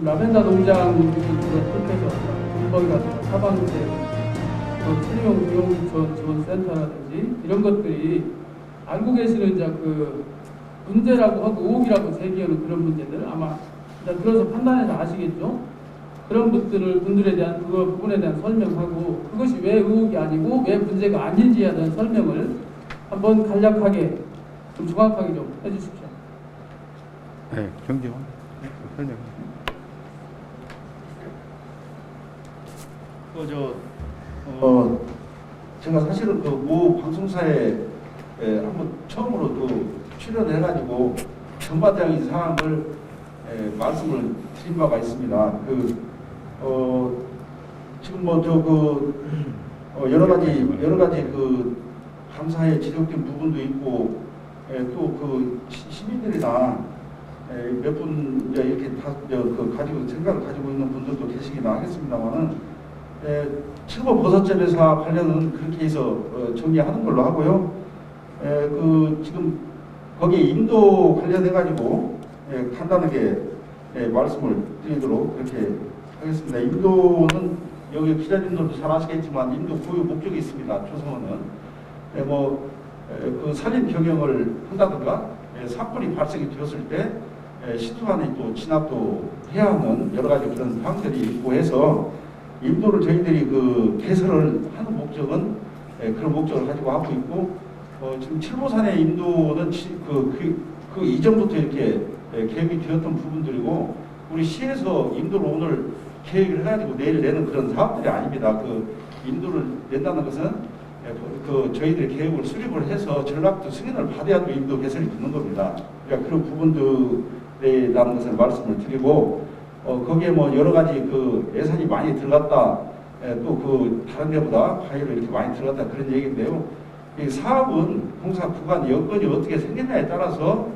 라벤더 농장 뜻해서 군벌이라든가 사방제, 트리용 비용 지원 센터라든지 이런 것들이 알고 계시는 이제 그 문제라고 하고 의혹이라고 제기하는 그런 문제들 아마 일단 들어서 판단해서 아시겠죠? 그런 분들에 대한 그 부분에 대한 설명하고 그것이 왜 의혹이 아니고 왜 문제가 아닌지에 대한 설명을 한번 간략하게 좀 정확하게 좀 해주십시오. 네, 경제원 설명. 제가 사실은 그 모 방송사에 한번 처음으로 또 출연해가지고 전반적인 사항을 말씀을 드린 바가 있습니다. 지금 여러 가지 그 감사에 지적된 부분도 있고 또 그 시민들이나 몇 분 이렇게 가지고 생각을 가지고 있는 분들도 계시긴 하겠습니다만은 칠보 버섯점에서 관련은 그렇게 해서 정리하는 걸로 하고요. 지금 거기에 인도 관련해 가지고 간단하게 말씀을 드리도록 그렇게 하겠습니다. 인도는 여기 기자님들도 잘 아시겠지만 인도 고유 목적이 있습니다. 조선은 그 살인 경영을 한다든가 사건이 발생이 되었을 때 시투간에 또 진압도 해야 하는 여러 가지 그런 사항들이 있고 해서 인도를 저희들이 그 개설을 하는 목적은 그런 목적을 가지고 하고 있고 지금 칠보산의 인도는 그 이전부터 이렇게 계획이 되었던 부분들이고 우리 시에서 인도를 오늘 계획을 해가지고 내일 내는 그런 사업들이 아닙니다. 그 인도를 낸다는 것은 저희들의 계획을 수립을 해서 전략도 승인을 받아야 또 인도 개설이 되는 겁니다. 그러니까 그런 부분들에 대한 것을 말씀을 드리고 거기에 여러 가지 그 예산이 많이 들어갔다 또 그 다른 데보다 과외로 이렇게 많이 들어갔다 그런 얘기인데요. 이 사업은 공사 구간 여건이 어떻게 생겼냐에 따라서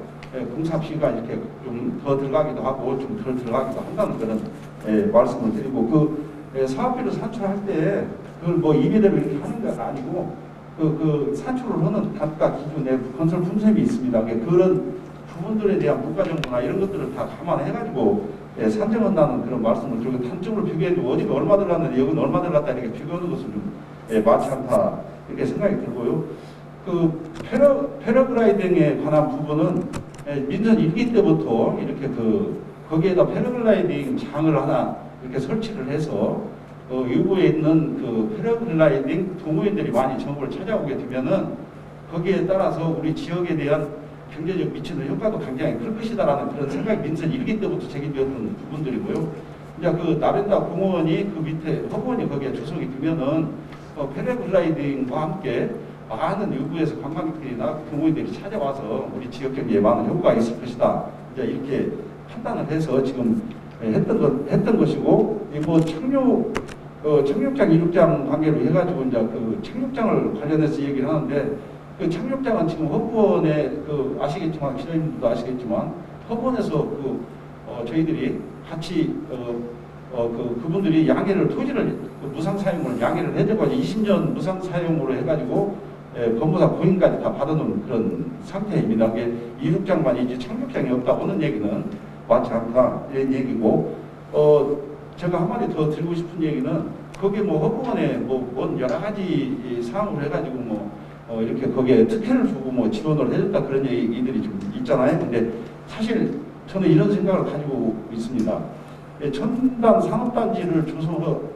공사 비가 이렇게 좀 더 들어가기도 하고 좀 덜 들어가기도 한다는 그런 말씀을 드리고 그 사업비를 산출할 때 그걸 임의대로 이렇게 하는 건 아니고 그 산출을 하는 각각 기준에 건설 품셈이 있습니다. 그런 부분들에 대한 물가 정보나 이런 것들을 다 감안해가지고 산정한다는 그런 말씀을 드리고 단점을 비교해도 어디가 얼마 들어갔는데 여기는 얼마 들어갔다 이렇게 비교하는 것은 좀 맞지 않다 이렇게 생각이 들고요. 그 패러글라이딩에 관한 부분은 민선 1기 때부터 이렇게 거기에다 패러글라이딩 장을 하나 이렇게 설치를 해서 일부에 있는 그 패러글라이딩 동호인들이 많이 전국을 찾아오게 되면은 거기에 따라서 우리 지역에 대한 경제적 미치는 효과도 굉장히 클 것이다라는 그런 생각이 민선 1기 때부터 제기되었던 부분들이고요. 이제 그 나벤다 공원이 그 밑에 허브원이 거기에 조성이 되면은 패러글라이딩과 함께 많은 일부에서 관광객들이나 동호인들이 찾아와서 우리 지역 경제에 많은 효과가 있을 것이다. 이제 이렇게 판단을 해서 지금 했던 것이고, 착륙장, 이륙장 관계로 해가지고 이제 그 착륙장을 관련해서 얘기를 하는데, 그 착륙장은 지금 허브원에 아시겠지만 기자님들도 아시겠지만 허브원에서 저희들이 같이 그분들이 양해를 토지를 무상 사용을 양해를 해줘가지고 20년 무상 사용으로 해가지고 법무사 고인까지 다 받아놓은 그런 상태입니다. 이륙장만이지 착륙장이 없다고는 얘기는 맞지 않다 이런 얘기고 제가 한마디 더 드리고 싶은 얘기는 거기 허브원에 여러 가지 사항으로 해가지고 이렇게 거기에 특혜를 주고 지원을 해줬다 그런 얘기들이 좀 있잖아요. 근데 사실 저는 이런 생각을 가지고 있습니다. 첨단 산업단지를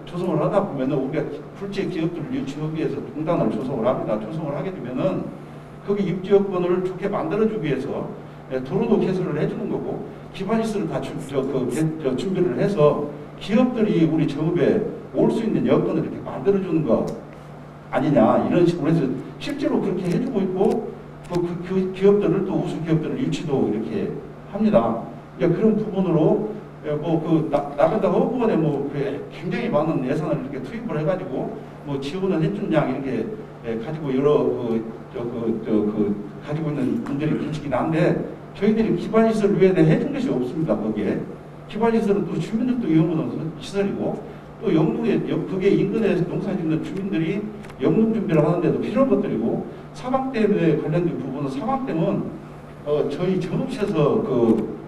조성을 하다 보면은 우리가 불재 기업들을 유치하기 위해서 공단을 조성을 합니다. 조성을 하게 되면은 거기 입지여건을 좋게 만들어주기 위해서 도로도 개설을 해주는 거고 기반시설을 다 준비를 해서 기업들이 우리 정읍에 올 수 있는 여건을 이렇게 만들어주는 거 아니냐 이런 식으로 해서 실제로 그렇게 해주고 있고 그 기업들을 또 우수 기업들을 유치도 이렇게 합니다. 그런 부분으로 나벤다 허브원에 굉장히 많은 예산을 이렇게 투입을 해가지고 지원을 해준 양 이렇게 가지고 여러 가지고 있는 분들이 계시긴 한데 저희들이 기반시설 위에 해준 것이 없습니다. 거기에 기반시설은 또 주민들도 이용하는 시설이고 또 영동에 그게 인근에 농사짓는 주민들이 영농 준비를 하는데도 필요한 것들이고 사방댐에 관련된 부분은 사방댐은 저희 정읍시에서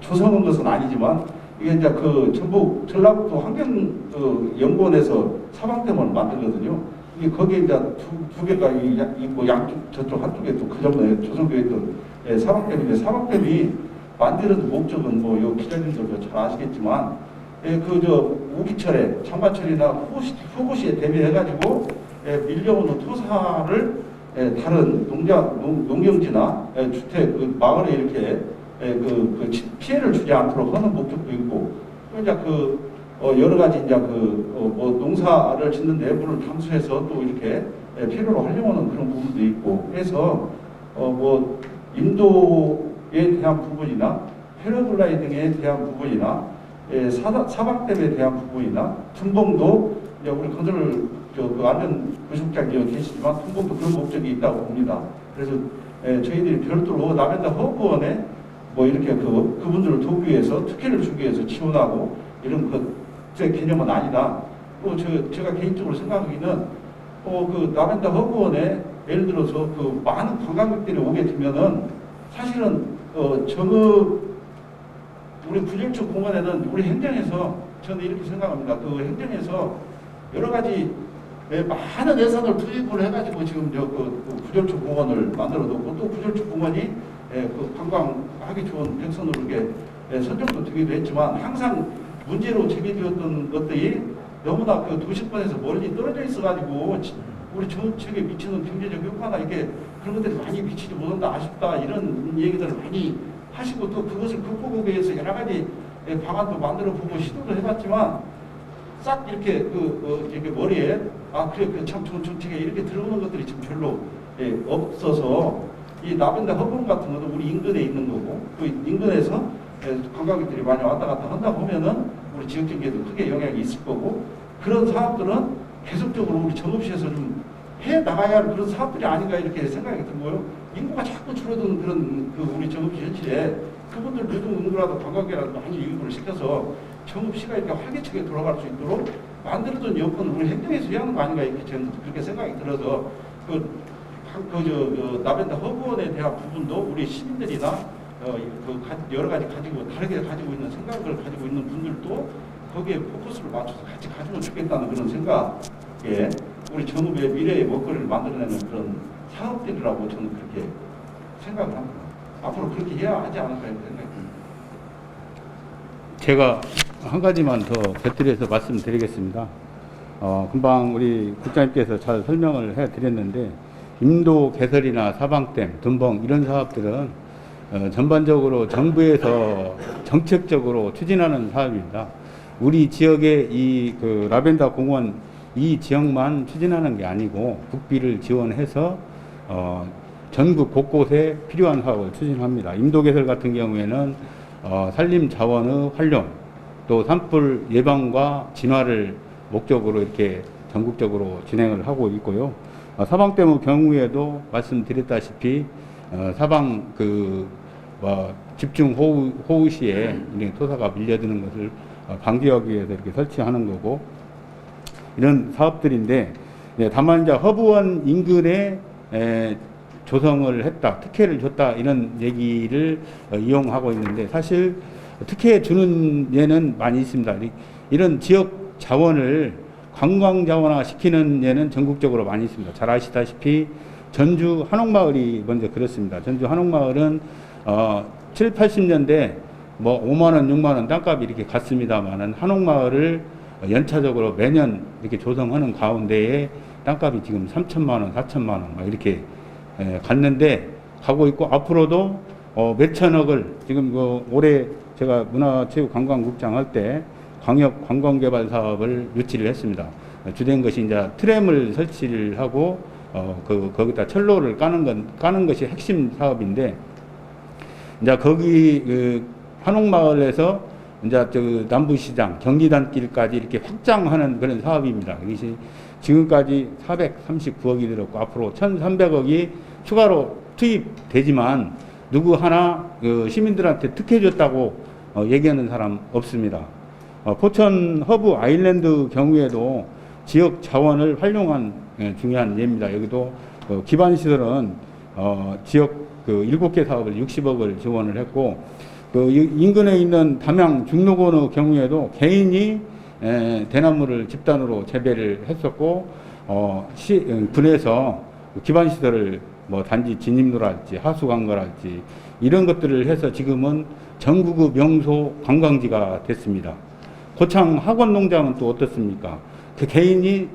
조성한 것은 아니지만 이게 이제 그 전북 전라북도 환경연구원에서 사방댐을 만들거든요. 이게 거기에 이제 두 개가 있고 양쪽 저쪽 한쪽에 또 그 전에 조성되어 있던 사방댐인데 사방댐이 만드는 목적은 뭐 요 기자님들도 잘 아시겠지만 그저 우기철에 장마철이나 후구시에 대비해가지고 밀려오는 토사를 다른 농경지나 주택 그 마을에 이렇게 피해를 주지 않도록 하는 목적도 있고 또 이제 여러 가지 이제 뭐 농사를 짓는데 물을 담수해서 또 이렇게 필요로 활용하는 그런 부분도 있고 해서 뭐 인도에 대한 부분이나 패러글라이딩에 대한 부분이나 사방댐에 대한 부분이나 tum봉도 이제 우리 건설 안전 부실장이 계시지만 tum봉도 그런 목적이 있다고 봅니다. 그래서 저희들이 별도로 라벤더 허브원에 뭐 이렇게 그분들을 돕기 위해서 특혜를 주기 위해서 지원하고 이런 제 개념은 아니다. 또 제가 개인적으로 생각하기는 그 라벤더 허브원에 예를 들어서 그 많은 관광객들이 오게 되면은 사실은 우리 구절초 공원에는 우리 행정에서 저는 이렇게 생각합니다. 그 행정에서 여러 가지 많은 예산을 투입을 해가지고 지금 구절초 공원을 만들어 놓고 또 구절초 공원이 관광하기 좋은 백선으로 이렇게 선정도 되기도 했지만 항상 문제로 제기되었던 것들이 너무나 도시권에서 멀리 떨어져 있어가지고 우리 정책에 미치는 경제적 효과나 이렇게 그런 것들이 많이 미치지 못한다 아쉽다 이런 얘기들을 많이 하시고 또 그것을 극복하기 위해서 여러 가지 방안도 만들어 보고 시도도 해봤지만 싹 이렇게 이렇게 머리에 그래 참 좋은 정책에 이렇게 들어오는 것들이 지금 별로 없어서 이 라벤더 허브원 같은 것도 우리 인근에 있는 거고 그 인근에서 관광객들이 많이 왔다 갔다 한다 보면은 우리 지역 경제에도 크게 영향이 있을 거고 그런 사업들은 계속적으로 우리 정읍시에서 좀 해 나가야 할 그런 사업들이 아닌가 이렇게 생각이 들고요. 인구가 자꾸 줄어드는 그런 우리 정읍시 현실에 그분들 노동운동이라도 관광객이라도 많이 유입을 시켜서 정읍시가 이렇게 활기차게 돌아갈 수 있도록 만들어둔 여건을 우리 행정에서 해야 하는 거 아닌가 이렇게 저는 그렇게 생각이 들어서 라벤더 허브원에 대한 부분도 우리 시민들이나 여러 가지 다르게 가지고 있는 생각을 가지고 있는 분들도 거기에 포커스를 맞춰서 같이 가지면 좋겠다는 그런 생각에 우리 정읍의 미래의 먹거리를 만들어내는 그런 사업들이라고 저는 그렇게 생각을 합니다. 앞으로 그렇게 해야 하지 않을까 이렇게 생각합니다. 제가 한 가지만 더 곁들여서 말씀드리겠습니다. 금방 우리 국장님께서 잘 설명을 해드렸는데 임도 개설이나 사방댐, tum봉 이런 사업들은 전반적으로 정부에서 정책적으로 추진하는 사업입니다. 우리 지역의 라벤더 공원 이 지역만 추진하는 게 아니고 국비를 지원해서 전국 곳곳에 필요한 사업을 추진합니다. 임도 개설 같은 경우에는 산림 자원의 활용, 또 산불 예방과 진화를 목적으로 이렇게 전국적으로 진행을 하고 있고요. 사방댐의 경우에도 말씀드렸다시피 사방 집중 호우 시에 토사가 밀려드는 것을 방지하기 위해서 이렇게 설치하는 거고 이런 사업들인데 다만 이제 허브원 인근에 조성을 했다, 특혜를 줬다 이런 얘기를 이용하고 있는데 사실 특혜 주는 예는 많이 있습니다. 이런 지역 자원을 관광 자원화 시키는 예는 전국적으로 많이 있습니다. 잘 아시다시피 전주 한옥마을이 먼저 그렇습니다. 전주 한옥마을은 7, 80년대 뭐 5만 원, 6만 원 땅값이 이렇게 갔습니다만은 한옥마을을 연차적으로 매년 이렇게 조성하는 가운데에 땅값이 지금 3천만 원, 4천만 원 막 이렇게 갔는데 가고 있고 앞으로도 몇천억을 지금 올해 제가 문화체육관광국장 할 때 광역 관광개발 사업을 유치를 했습니다. 주된 것이 이제 트램을 설치를 하고 거기다 철로를 까는 것이 핵심 사업인데 이제 거기 한옥마을에서 이제 남부시장 경리단길까지 이렇게 확장하는 그런 사업입니다. 이것이 지금까지 439억이 들었고 앞으로 1,300억이 추가로 투입되지만 누구 하나 시민들한테 특혜 줬다고 얘기하는 사람 없습니다. 포천 허브 아일랜드 경우에도 지역 자원을 활용한 중요한 예입니다. 여기도 기반 시설은 지역 7개 사업을 60억을 지원을 했고 그 인근에 있는 담양 중록원의 경우에도 개인이 대나무를 집단으로 재배를 했었고 군에서 기반 시설을 뭐 단지 진입로랄지 하수관과랄지 이런 것들을 해서 지금은 전국의 명소 관광지가 됐습니다. 고창 학원 농장은 또 어떻습니까? 그 개인이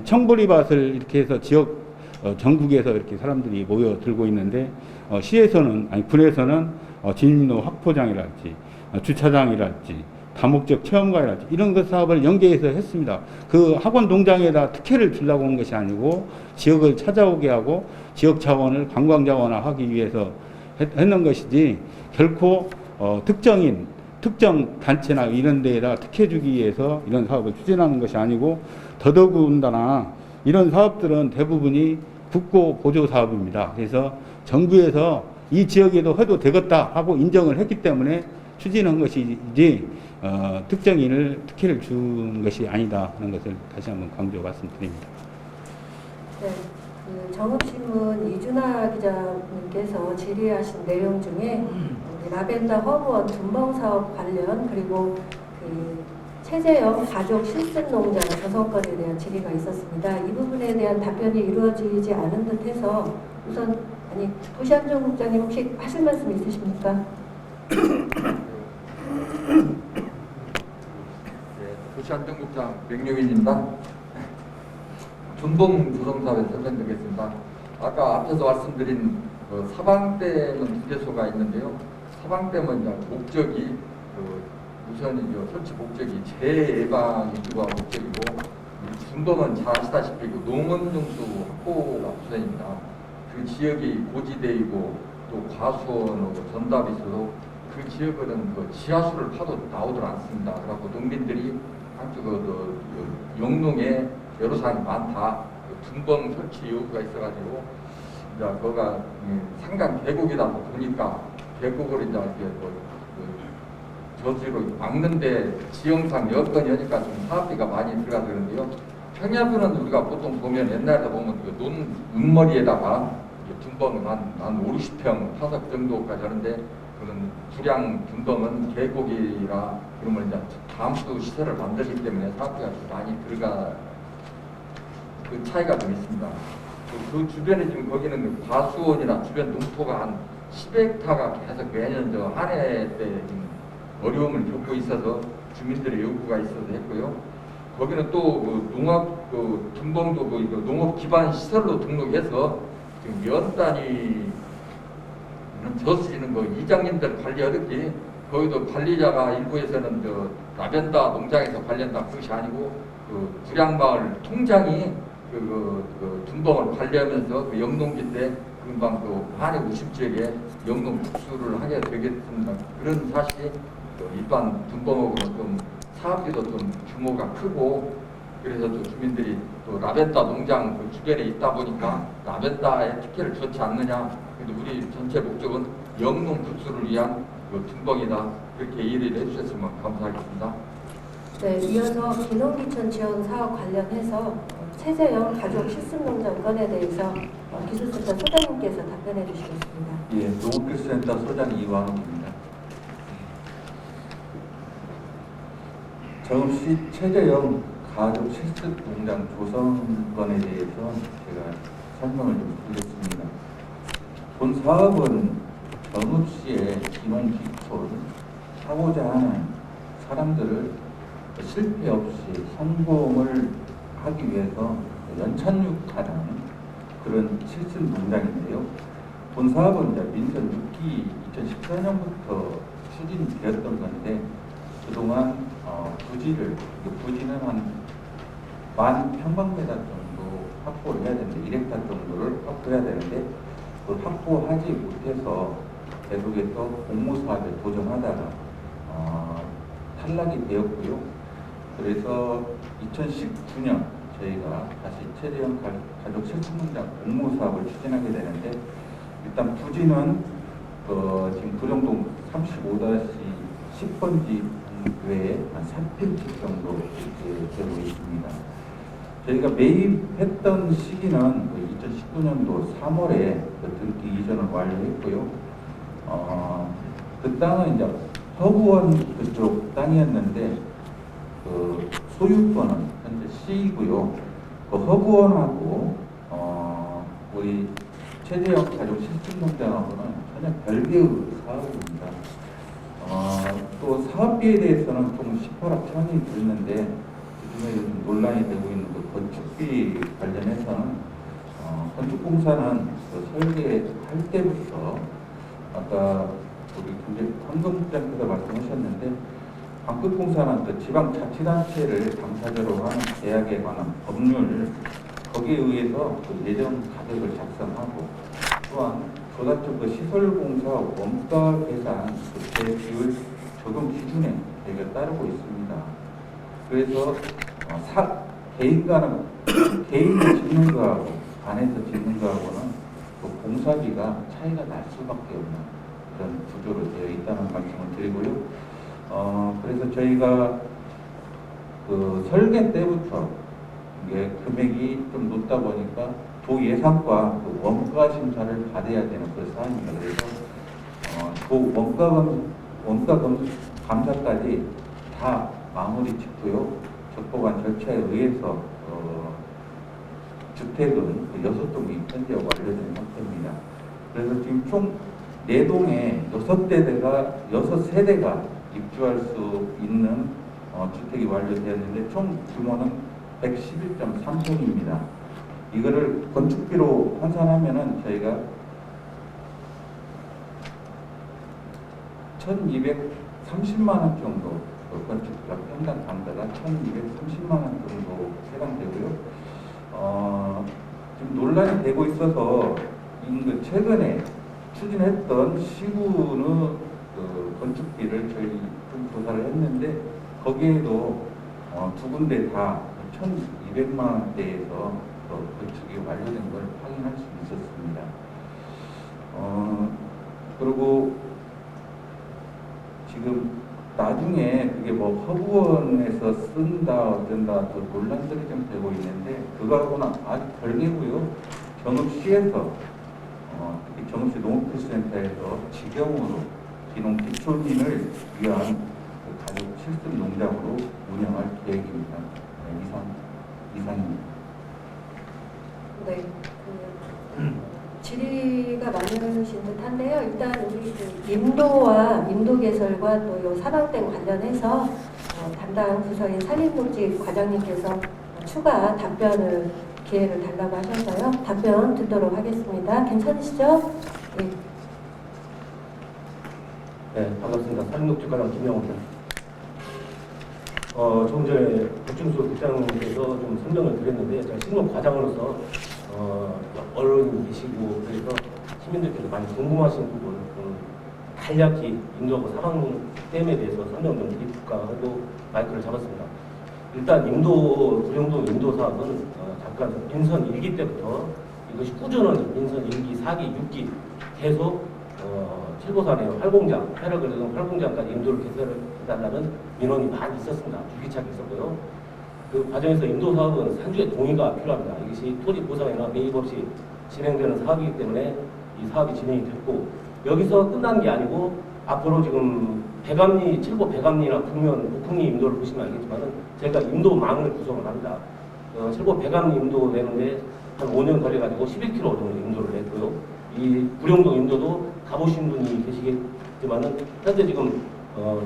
청보리밭을 이렇게 해서 지역 전국에서 이렇게 사람들이 모여 들고 있는데 시에서는 아니 군에서는 진입로 확포장이랄지 주차장이랄지 다목적 체험관이랄지 이런 것 사업을 연계해서 했습니다. 그 학원 농장에다 특혜를 주려고 한 것이 아니고 지역을 찾아오게 하고 지역 자원을 관광 자원화하기 위해서 했는 것이지 결코 특정 단체나 이런 데에다 특혜 주기 위해서 이런 사업을 추진하는 것이 아니고 더더군다나 이런 사업들은 대부분이 국고 보조 사업입니다. 그래서 정부에서 이 지역에도 해도 되겠다 하고 인정을 했기 때문에 추진한 것이지 특정인을 특혜를 준 것이 아니다 하는 것을 다시 한번 강조 말씀드립니다. 네, 그 정읍신문 이준하 기자님께서 질의하신 내용 중에 우리 라벤더 허브원 둔벙 사업 관련 그리고 그 최재형 가족 실습농장 조성건에 대한 질의가 있었습니다. 이 부분에 대한 답변이 이루어지지 않은 듯해서 우선 도시안전 국장님 혹시 하실 말씀 있으십니까? 도시안전국장 백룡인입니다. 둔벙 조성사업에 설명드리겠습니다. 아까 앞에서 말씀드린 그 사방댐은 2개소가 있는데요. 사방댐은 이제 목적이 우선이죠. 설치 목적이 재예방이 주가 목적이고 둔벙은 잘 아시다시피 농업용수 확보가 우선입니다. 그 지역이 고지대이고 또 과수원하고 전답이 있어서 그 지역은 그 지하수를 파도 나오질 않습니다. 그래서 농민들이 한쪽 영농에 여러 사항이 많다. 둔벙 설치 요구가 있어가지고 이제 거가 상강 계곡이다 보니까 계곡을 이제 저지로 막는데 지형상 여건이 하니까 좀 사업비가 많이 들어가서 그런데요. 평야부는 우리가 보통 보면 옛날에 보면 그 눈머리에다가 둔벙은 한 5, 60평 타석 정도까지 하는데 그런 주량 둔벙은 계곡이라 그러면 이제 담수 시설을 만들기 때문에 사업비가 좀 많이 들어가 그 차이가 좀 있습니다. 그 주변에 지금 거기는 과수원이나 주변 농토가 한 10헥타가 계속 매년 한 해 때 어려움을 겪고 있어서 주민들의 요구가 있어서 했고요. 거기는 또 농업 둔벙도 농업 기반 시설로 등록해서 지금 연 단위는 저수지는 이장님들 관리 어렵기 거기도 관리자가 일부에서는 라벤더 농장에서 관리한다 그것이 아니고 구량마을 통장이 둔벙을 관리하면서 영농지 때 금방 한해 50지역에 영농 국수를 하게 되겠습니다. 그런 사실이 일반 둔벙하고는 좀 사업비도 좀 규모가 크고 그래서 또 주민들이 또 라벤더 농장 주변에 있다 보니까 라벤더에 특혜를 줬지 않느냐. 근데 우리 전체 목적은 영농 국수를 위한 둔벙이다. 그렇게 이해를 해주셨으면 감사하겠습니다. 네, 이어서 기농기촌 지원 사업 관련해서 최재형 가족 실습농장 건에 대해서 기술센터 소장님께서 답변해 주시겠습니다. 예, 농업기술센터 소장 이완욱입니다. 정읍시 최재형 가족 실습농장 조성건에 대해서 제가 설명을 좀 드리겠습니다. 본 사업은 정읍시의 기농기촌 하고자 하는 사람들을 실패 없이 성공을 하기 위해서 연착륙하는 그런 실습 농장인데요. 본 사업은 이제 민선 6기 2014년부터 추진되었던 건데 그동안 부지는 한 10,000평방미터 정도 확보를 해야 되는데 1헥타 정도를 확보해야 되는데 그걸 확보하지 못해서 계속해서 공모사업에 도전하다가 탈락이 되었고요. 그래서 2019년 저희가 다시 최재형 가족 실습농장 공모사업을 추진하게 되는데 일단 부지는 지금 구정동 35-10번지 외에 한 3평지 정도 이렇게 되고 있습니다. 저희가 매입했던 시기는 2019년도 3월에 등기 이전을 완료했고요. 그 땅은 이제 허구원 그쪽 땅이었는데 그 소유권은 현재 시이고요. 그 허구원하고 우리 최재형 가족 실증농장하고는 전혀 별개의 사업입니다. 또 사업비에 대해서는 좀 시퍼렇천이 들리는데 그중에 요즘 논란이 되고 있는 그 건축비 관련해서는 건축공사는 그 설계할 때부터 아까 우리 환경국장께서 말씀하셨는데 광급공사는 그 지방자치단체를 당사자로 하는 계약에 관한 법률 거기에 의해서 그 예정 가격을 작성하고 또한 조사적 그 시설공사 원가 계산 그 비율 적용 기준에 저희가 따르고 있습니다. 그래서 개인이 짓는 거하고 안에서 짓는 거하고는 그 공사비가 차이가 날 수밖에 없는 그런 구조로 되어 있다는 말씀을 드리고요. 그래서 저희가 그 설계 때부터 이게 금액이 좀 높다 보니까 도 예산과 그 원가 심사를 받아야 되는 그런 사안입니다. 그래서 원가 감사까지 다 마무리 짓고요. 적법한 절차에 의해서 주택은 그 6동이 현재 완료된 상태입니다. 그래서 지금 총 4동에 6세대가 입주할 수 있는 주택이 완료되었는데 총 규모는 111.3평입니다. 이거를 건축비로 환산하면은 저희가 1,230만 원 정도 건축비가 평당 단가가 1,230만 원 정도 해당되고요. 지금 논란이 되고 있어서 최근에 추진했던 시군의 그 건축비를 저희 좀 조사를 했는데 거기에도 두 군데 다 1,200만 원대에서 건축이 완료된 걸 확인할 수 있었습니다. 그리고 지금 나중에 그게 뭐 허브원에서 쓴다 어쩐다 또 논란들이 좀 되고 있는데 그거하고는 아주 별개고요. 정읍시에서 특히 정읍시 농업기술센터에서 직영으로 기농 기초민을 위한 그 가족 실습 농장으로 운영할 계획입니다. 이상입니다. 네, 질의가 많으신 듯한데요. 일단 우리 그 인도 개설과 또 요 사방댐 관련해서 담당 부서인 산림농지 과장님께서 추가 답변을 기회를 달라고 하셔서요. 답변 듣도록 하겠습니다. 괜찮으시죠? 네. 네, 반갑습니다. 산림농지과장 김영호입니다. 조금 전에 박준수 국장님께서 좀 설명을 드렸는데 제가 실무과장으로서 언론이 계시고 그래서 시민들께서 많이 궁금하신 부분 간략히 인도하고 사방댐에 대해서 설명 좀 드릴까 하고 마이크를 잡았습니다. 일단 구룡동 인도 사업은 잠깐 민선 1기 때부터 이것이 꾸준한 민선 1기, 4기, 6기 계속 칠보산의 활공장, 패러글라이딩 활공장까지 인도를 개설해달라는 민원이 많이 있었습니다. 주기차게 있었고요. 그 과정에서 인도 사업은 산주의 동의가 필요합니다. 이것이 토지 보상이나 매입 없이 진행되는 사업이기 때문에 이 사업이 진행이 됐고 여기서 끝난 게 아니고 앞으로 지금 칠보 배감리나 북면, 북흥리 인도를 보시면 알겠지만은 제가 인도망을 구성을 합니다. 칠보 배감리 인도 내는데 한 5년 걸려가지고 11km 정도 인도를 냈고요. 이 구룡동 인도도 가보신 분이 계시겠지만은 현재 지금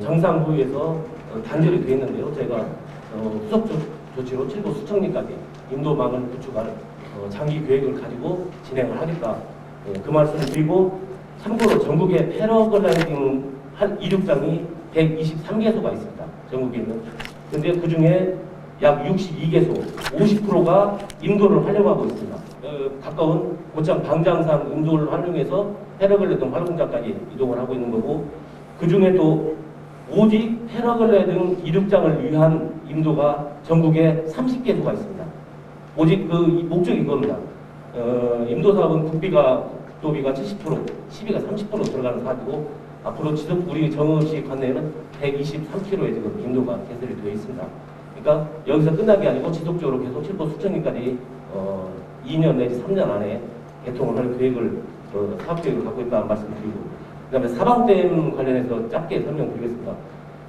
정상부에서 단절이 되어 있는데요. 저희가 후속 조치로 칠보 수청리까지 인도망을 구축할 장기 계획을 가지고 진행을 하겠다. 그 말씀을 드리고 참고로 전국에 패러글라이딩 한 이륙장이 123개소가 있습니다. 전국에 있는. 근데 그 중에 약 62개소, 50%가 인도를 활용하고 있습니다. 가까운 고창 방장산 인도를 활용해서 패러글라이딩 활공장까지 이동을 하고 있는 거고 그 중에도 오직 패러글라이딩 이륙장을 위한 인도가 전국에 30개소가 있습니다. 오직 그 목적이 이겁니다. 인도 사업은 국도비가 70%, 시비가 30% 들어가는 사업이고 앞으로 우리 정읍시 관내에는 123km의 지금 인도가 개설이 되어 있습니다. 그러니까 여기서 끝난 게 아니고 지속적으로 계속 칠보 수천리까지 2년 내지 3년 안에 개통을 할 계획을 사업 계획을 갖고 있다는 말씀을 드리고 그다음에 사방댐 관련해서 짧게 설명드리겠습니다.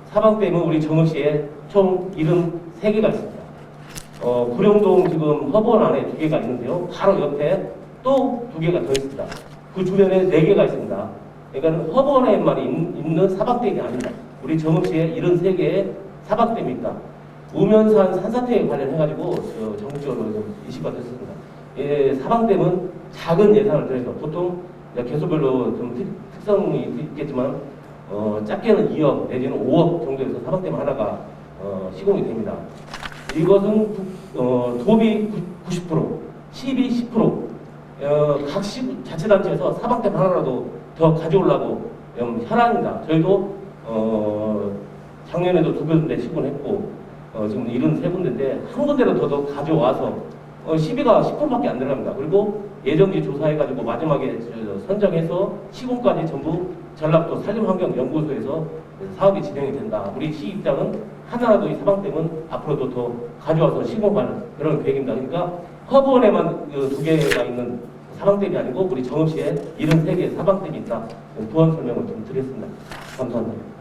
사방댐은 우리 정읍시에 총 73개가 있습니다. 구룡동 지금 허브원 안에 2개가 있는데요. 바로 옆에 또 2개가 더 있습니다. 그 주변에 4개가 있습니다. 그러니까 허브원에만 있는 사방댐이 아닙니다. 우리 정읍시에 73개의 사방댐이 있다. 우면산 산사태에 관련해가지고 정부적으로 좀 이슈가 됐습니다. 예, 사방댐은 작은 예산을 들여서 보통 개소별로 좀 특성이 있겠지만 작게는 2억 내지는 5억 정도에서 사방댐 하나가 시공이 됩니다. 이것은 도비 90%, 시비 10%, 각 자치단체에서 사방댐 하나라도 더 가져오려고 현안입니다. 저희도 작년에도 2군데 시공했고 지금 73군데인데 한 군데로 더 가져와서 시비가 10%밖에 안 들어갑니다. 그리고 예정지 조사해가지고 마지막에 선정해서 시공까지 전부 전라도 산림환경연구소에서 사업이 진행이 된다. 우리 시 입장은 하나라도 이 사방댐은 앞으로도 더 가져와서 시공하는 그런 계획입니다. 그러니까 허브원에만 2개가 있는 사방댐이 아니고 우리 정읍시에 73개의 사방댐이 있다. 부연 설명을 좀 드렸습니다. 감사합니다.